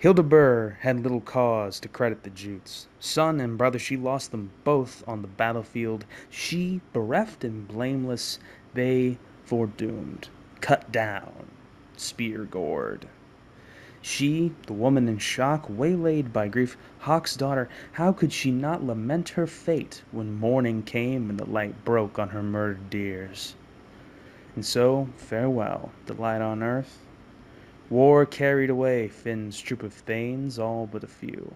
Hildebur had little cause to credit the Jutes. Son and brother, she lost them both on the battlefield. She, bereft and blameless, they foredoomed, cut down, spear gored. She, the woman in shock, waylaid by grief, Hawk's daughter, how could she not lament her fate when morning came and the light broke on her murdered dears? And so, farewell, the light on earth. War carried away Finn's troop of thanes, all but a few.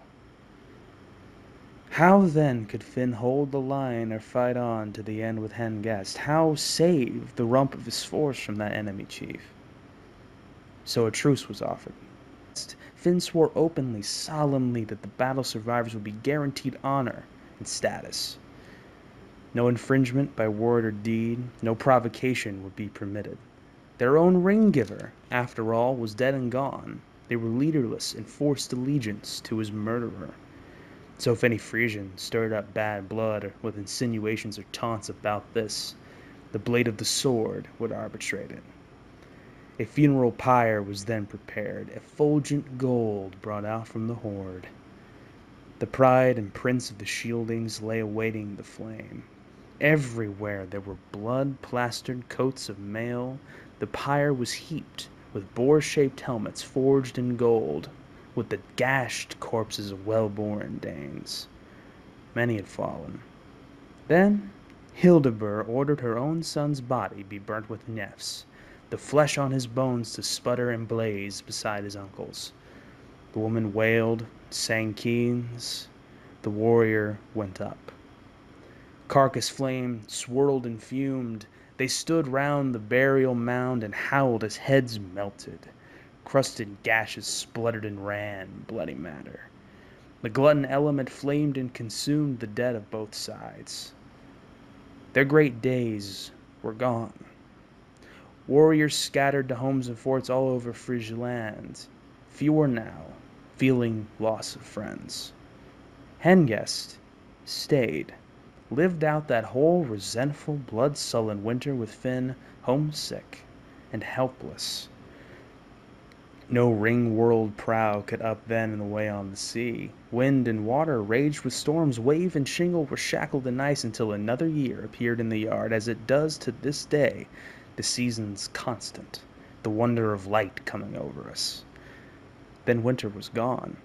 How then could Finn hold the line or fight on to the end with Hengest? How save the rump of his force from that enemy chief? So a truce was offered. Finn swore openly, solemnly, that the battle survivors would be guaranteed honor and status. No infringement by word or deed, no provocation would be permitted. Their own ring-giver, after all, was dead and gone. They were leaderless and forced allegiance to his murderer. So if any Frisian stirred up bad blood with insinuations or taunts about this, the blade of the sword would arbitrate it. A funeral pyre was then prepared, effulgent gold brought out from the hoard. The pride and prince of the Shieldings lay awaiting the flame. Everywhere there were blood-plastered coats of mail. The pyre was heaped with boar-shaped helmets forged in gold, with the gashed corpses of well-born Danes. Many had fallen. Then Hildebur ordered her own son's body be burnt with nefs, the flesh on his bones to sputter and blaze beside his uncle's. The woman wailed, sang keens. The warrior went up. Carcass flame swirled and fumed. They stood round the burial mound and howled as heads melted. Crusted gashes spluttered and ran, bloody matter. The glutton element flamed and consumed the dead of both sides. Their great days were gone. Warriors scattered to homes and forts all over Frisian land. Few were now, feeling loss of friends. Hengest stayed, lived out that whole resentful, blood-sullen winter with Finn, homesick and helpless. No ring-whirled prow could up then and away on the sea. Wind and water raged with storms, wave and shingle were shackled in ice until another year appeared in the yard, as it does to this day, the seasons constant, the wonder of light coming over us. Then winter was gone.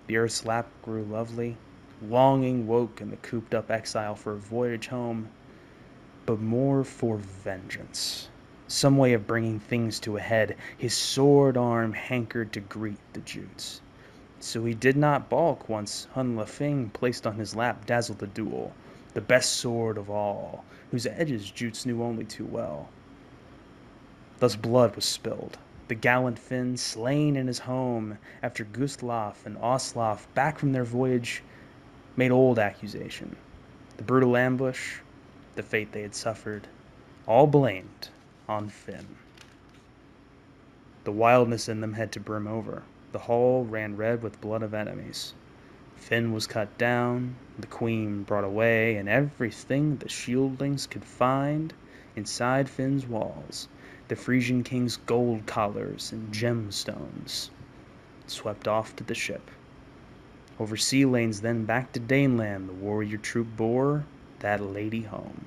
The earth's lap grew lovely. Longing woke in the cooped-up exile for a voyage home, but more for vengeance. Some way of bringing things to a head. His sword arm hankered to greet the Jutes. So he did not balk once Hun Lafing placed on his lap Dazzle the Duel, the best sword of all, whose edges Jutes knew only too well. Thus blood was spilled. The gallant Finn slain in his home after Gustlof and Oslof, back from their voyage, made old accusation. The brutal ambush, the fate they had suffered, all blamed on Finn. The wildness in them had to brim over. The hall ran red with blood of enemies. Finn was cut down, the queen brought away, and everything the shieldlings could find inside Finn's walls, the Frisian king's gold collars and gemstones, swept off to the ship. Over sea lanes then back to Daneland the warrior troop bore that lady home.